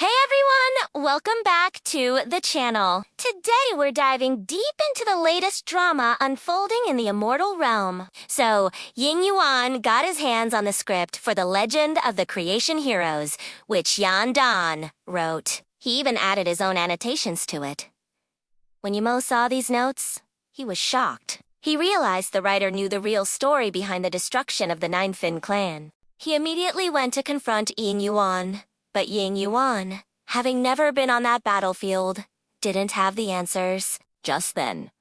Hey everyone! Welcome back to the channel. Today we're diving deep into the latest drama unfolding in the immortal realm. So, Ying Yuan got his hands on the script for The Legend of the Creation Heroes, which Yan Dan wrote. He even added his own annotations to it. When Yimo saw these notes, he was shocked. He realized the writer knew the real story behind the destruction of the Nine Fin clan. He immediately went to confront Ying Yuan. But Ying Yuan, having never been on that battlefield, didn't have the answers. Just then,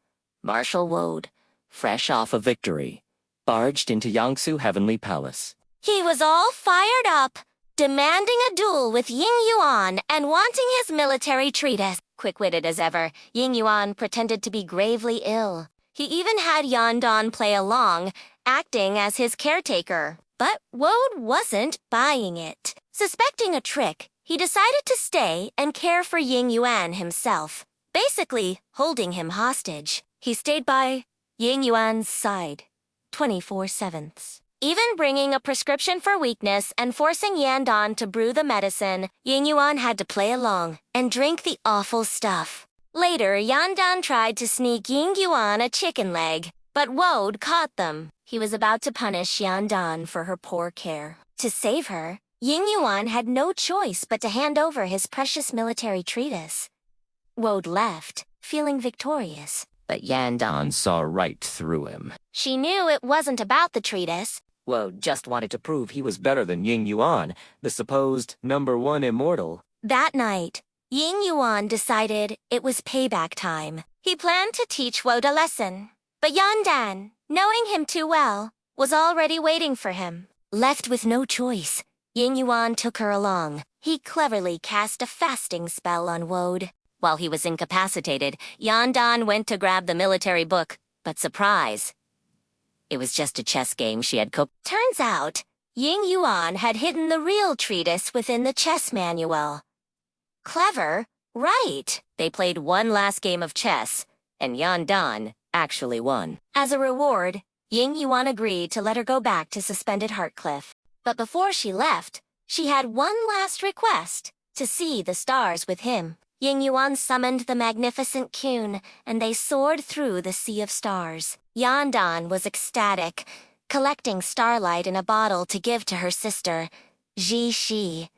Marshal Wode, fresh off a victory, barged into Yangsu Heavenly Palace. He was all fired up, demanding a duel with Ying Yuan and wanting his military treatise. Quick-witted as ever, Ying Yuan pretended to be gravely ill. He even had Yan Dan play along, acting as his caretaker. But Wode wasn't buying it. Suspecting a trick, he decided to stay and care for Ying Yuan himself, basically holding him hostage. He stayed by Ying Yuan's side 24/7, even bringing a prescription for weakness and forcing Yan Dan to brew the medicine. Ying Yuan had to play along and drink the awful stuff. Later, Yan Dan tried to sneak Ying Yuan a chicken leg, but Wode caught them. He was about to punish Yan Dan for her poor care. To save her, Ying Yuan had no choice but to hand over his precious military treatise. Wode left, feeling victorious. But Yan Dan saw right through him. She knew it wasn't about the treatise. Wode just wanted to prove he was better than Ying Yuan, the supposed #1 immortal. That night, Ying Yuan decided it was payback time. He planned to teach Wode a lesson. But Yan Dan, knowing him too well, was already waiting for him. Left with no choice, Ying Yuan took her along. He cleverly cast a fasting spell on Wode. While he was incapacitated, Yan Dan went to grab the military book, but surprise! It was just a chess game she had cooked. Turns out, Ying Yuan had hidden the real treatise within the chess manual. Clever, right? They played one last game of chess, and Yan Dan actually won. As a reward, Ying Yuan agreed to let her go back to Suspended Heartcliff. But before she left, she had one last request, to see the stars with him. Ying Yuan summoned the magnificent Qun, and they soared through the sea of stars. Yan Dan was ecstatic, collecting starlight in a bottle to give to her sister, Ji Shi.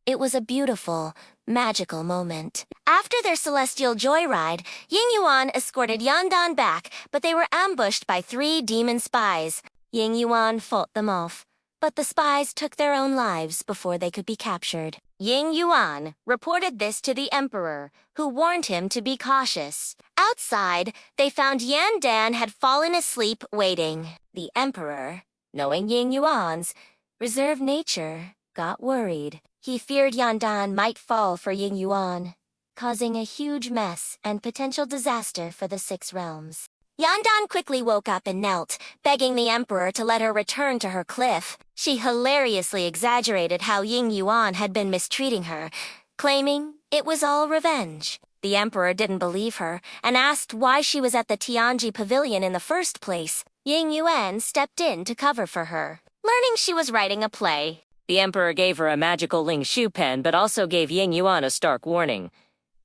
It was a beautiful, magical moment. After their celestial joyride, Ying Yuan escorted Yan Dan back, but they were ambushed by 3 demon spies. Ying Yuan fought them off, but the spies took their own lives before they could be captured. Ying Yuan reported this to the emperor, who warned him to be cautious. Outside, they found Yan Dan had fallen asleep waiting. The emperor, knowing Ying Yuan's reserved nature, got worried. He feared Yan Dan might fall for Ying Yuan, causing a huge mess and potential disaster for the 6 realms. Yan Dan quickly woke up and knelt, begging the emperor to let her return to her cliff. She hilariously exaggerated how Ying Yuan had been mistreating her, claiming it was all revenge. The emperor didn't believe her and asked why she was at the Tianji Pavilion in the first place. Ying Yuan stepped in to cover for her, learning she was writing a play. The emperor gave her a magical Ling Shu pen, but also gave Ying Yuan a stark warning.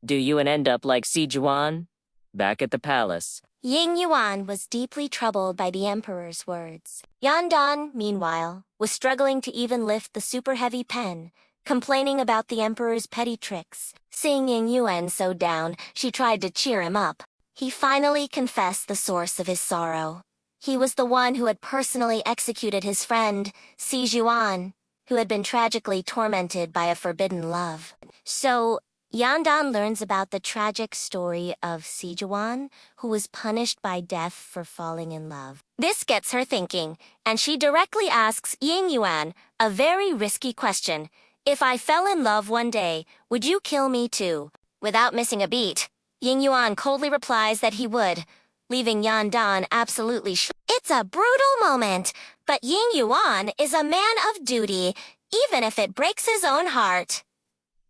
Do you and end up like Si Juan? Back at the palace. Ying Yuan was deeply troubled by the emperor's words. Yan Dan, meanwhile, was struggling to even lift the super-heavy pen, complaining about the emperor's petty tricks. Seeing Ying Yuan so down, she tried to cheer him up. He finally confessed the source of his sorrow. He was the one who had personally executed his friend, Si Juan, who had been tragically tormented by a forbidden love. So, Yan Dan learns about the tragic story of Si Juan, who was punished by death for falling in love. This gets her thinking, and she directly asks Ying Yuan a very risky question. If I fell in love one day, would you kill me too? Without missing a beat, Ying Yuan coldly replies that he would, leaving Yan Dan absolutely It's a brutal moment, but Ying Yuan is a man of duty, even if it breaks his own heart.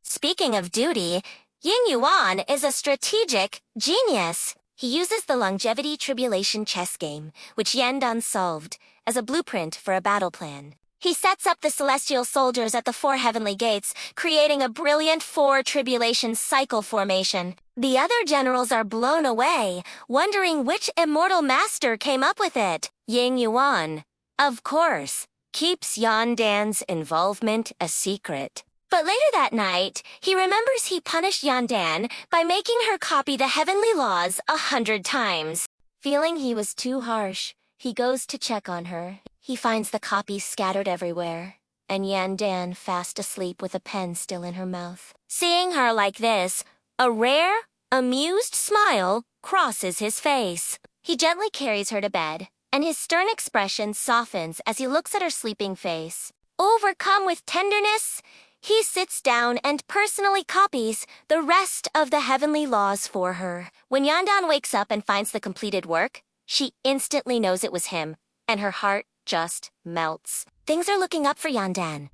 Speaking of duty, Ying Yuan is a strategic genius. He uses the longevity tribulation chess game, which Yan Dan solved, as a blueprint for a battle plan. He sets up the celestial soldiers at the 4 heavenly gates, creating a brilliant 4 tribulation cycle formation. The other generals are blown away, wondering which immortal master came up with it. Ying Yuan, of course, keeps Yandan's involvement a secret. But later that night, he remembers he punished Yandan by making her copy the heavenly laws 100 times. Feeling he was too harsh, he goes to check on her. He finds the copies scattered everywhere, and Yandan fast asleep with a pen still in her mouth. Seeing her like this, a rare, amused smile crosses his face. He gently carries her to bed, and his stern expression softens as he looks at her sleeping face. Overcome with tenderness, he sits down and personally copies the rest of the heavenly laws for her. When Yandan wakes up and finds the completed work, she instantly knows it was him, and her heart just melts. Things are looking up for Yandan.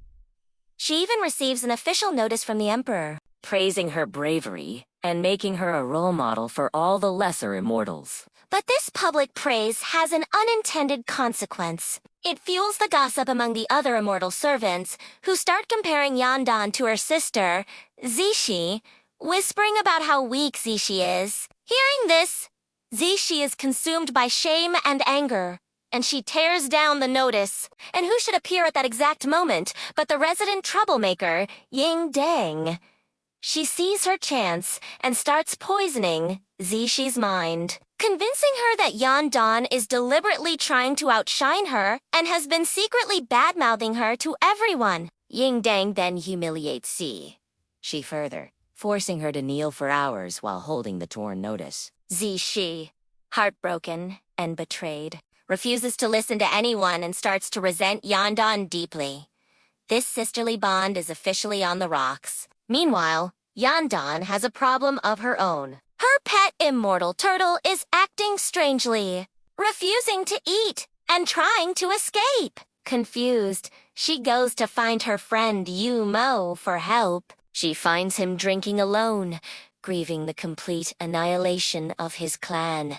She even receives an official notice from the emperor, praising her bravery and making her a role model for all the lesser immortals. But this public praise has an unintended consequence. It fuels the gossip among the other immortal servants, who start comparing Yandan to her sister, Zishi, whispering about how weak Zishi is. Hearing this, Zishi is consumed by shame and anger, and she tears down the notice. And who should appear at that exact moment but the resident troublemaker, Ying Dang? She sees her chance and starts poisoning Zishi's mind, convincing her that Yandan is deliberately trying to outshine her and has been secretly bad-mouthing her to everyone. Ying Dang then humiliates She further, forcing her to kneel for hours while holding the torn notice. Zishi, heartbroken and betrayed, refuses to listen to anyone and starts to resent Yandan deeply. This sisterly bond is officially on the rocks. Meanwhile, Yandan has a problem of her own. Her pet immortal turtle is acting strangely, refusing to eat and trying to escape. Confused, she goes to find her friend Yu Mo for help. She finds him drinking alone, grieving the complete annihilation of his clan.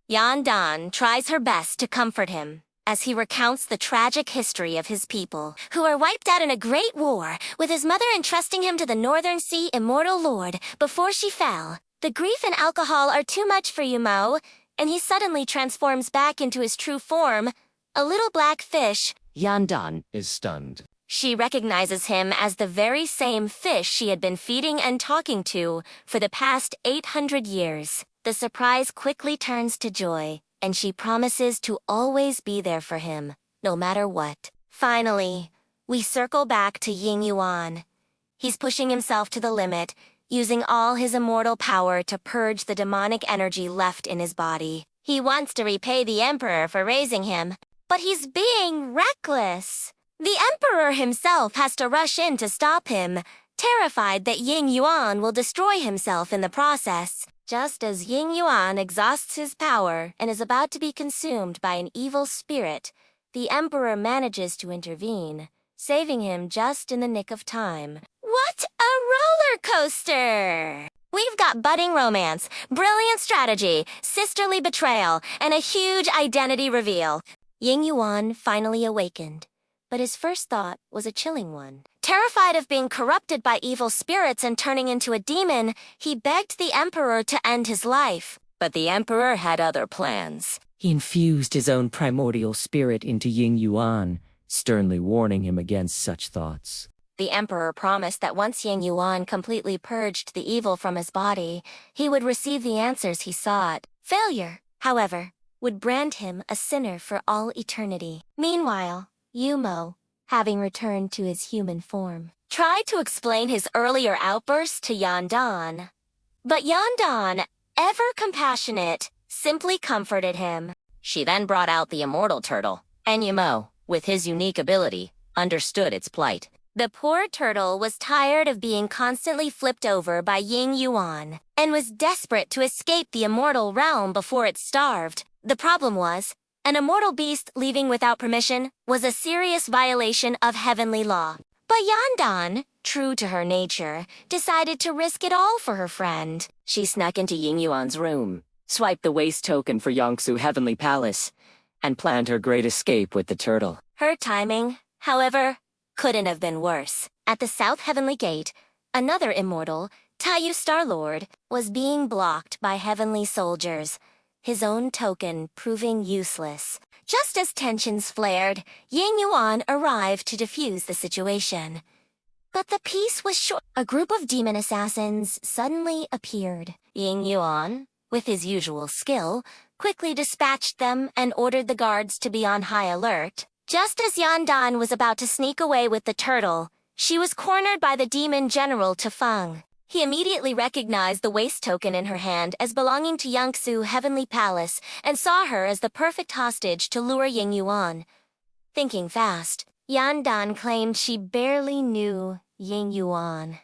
Yandan tries her best to comfort him as he recounts the tragic history of his people, who were wiped out in a great war, with his mother entrusting him to the Northern Sea Immortal Lord before she fell. The grief and alcohol are too much for Yumo, and he suddenly transforms back into his true form, a little black fish. Yandan is stunned. She recognizes him as the very same fish she had been feeding and talking to for the past 800 years. The surprise quickly turns to joy, and she promises to always be there for him, no matter what. Finally, we circle back to Ying Yuan. He's pushing himself to the limit, using all his immortal power to purge the demonic energy left in his body. He wants to repay the emperor for raising him, but he's being reckless. The emperor himself has to rush in to stop him, terrified that Ying Yuan will destroy himself in the process. Just as Ying Yuan exhausts his power and is about to be consumed by an evil spirit, the emperor manages to intervene, saving him just in the nick of time. What a roller coaster! We've got budding romance, brilliant strategy, sisterly betrayal, and a huge identity reveal. Ying Yuan finally awakened, but his first thought was a chilling one. Terrified of being corrupted by evil spirits and turning into a demon, he begged the emperor to end his life. But the emperor had other plans. He infused his own primordial spirit into Ying Yuan, sternly warning him against such thoughts. The emperor promised that once Ying Yuan completely purged the evil from his body, he would receive the answers he sought. Failure, however, would brand him a sinner for all eternity. Meanwhile, Yumo, having returned to his human form, tried to explain his earlier outbursts to Yandan. But Yandan, ever compassionate, simply comforted him. She then brought out the immortal turtle, and Yumo, with his unique ability, understood its plight. The poor turtle was tired of being constantly flipped over by Ying Yuan, and was desperate to escape the immortal realm before it starved. The problem was, an immortal beast leaving without permission was a serious violation of heavenly law. But Yandan, true to her nature, decided to risk it all for her friend. She snuck into Ying Yuan's room, swiped the waste token for Yangsu Heavenly Palace, and planned her great escape with the turtle. Her timing, however, couldn't have been worse. At the South Heavenly Gate, another immortal, Taiyu Star-Lord, was being blocked by heavenly soldiers, his own token proving useless. Just as tensions flared, Ying Yuan arrived to defuse the situation. But the peace was short. A group of demon assassins suddenly appeared. Ying Yuan, with his usual skill, quickly dispatched them and ordered the guards to be on high alert. Just as Yan Dan was about to sneak away with the turtle, she was cornered by the demon general Tefeng. He immediately recognized the waist token in her hand as belonging to Yangsu Heavenly Palace and saw her as the perfect hostage to lure Ying Yuan. Thinking fast, Yan Dan claimed she barely knew Ying Yuan.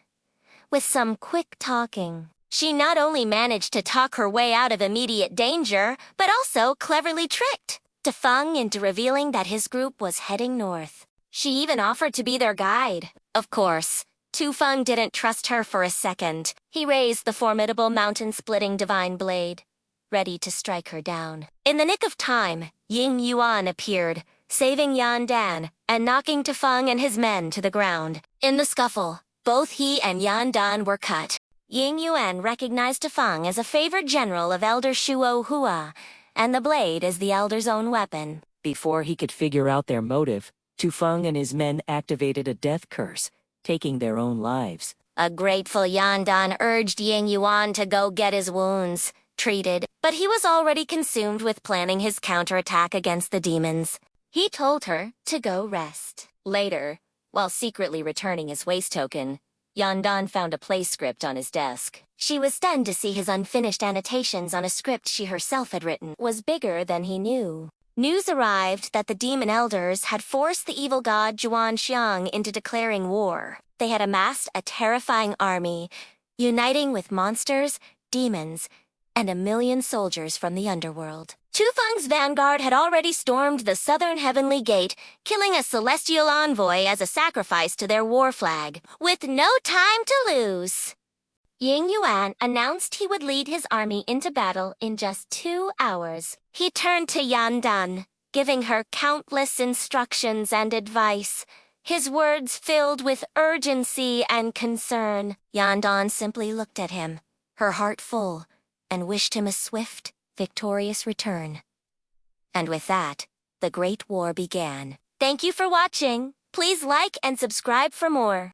With some quick talking, she not only managed to talk her way out of immediate danger, but also cleverly tricked Tefeng into revealing that his group was heading north. She even offered to be their guide. Of course, Tefeng didn't trust her for a second. He raised the formidable mountain-splitting divine blade, ready to strike her down. In the nick of time, Ying Yuan appeared, saving Yan Dan and knocking Tefeng and his men to the ground. In the scuffle, both he and Yan Dan were cut. Ying Yuan recognized Tefeng as a favored general of Elder Shuo Hua, and the blade as the elder's own weapon. Before he could figure out their motive, Tufeng and his men activated a death curse, taking their own lives. A grateful Yan Dan urged Ying Yuan to go get his wounds treated, but he was already consumed with planning his counterattack against the demons. He told her to go rest. Later, while secretly returning his waist token, Yan Dan found a play script on his desk. She was stunned to see his unfinished annotations on a script she herself had written was bigger than he knew. News arrived that the demon elders had forced the evil god Zhuan Xiang into declaring war. They had amassed a terrifying army, uniting with monsters, demons, and 1 million soldiers from the underworld. Tufeng's vanguard had already stormed the southern heavenly gate, killing a celestial envoy as a sacrifice to their war flag. With no time to lose, Ying Yuan announced he would lead his army into battle in just 2 hours. He turned to Yan Dan, giving her countless instructions and advice, his words filled with urgency and concern. Yan Dan simply looked at him, her heart full, and wished him a swift, victorious return. And with that, the Great War began. Thank you for watching. Please like and subscribe for more.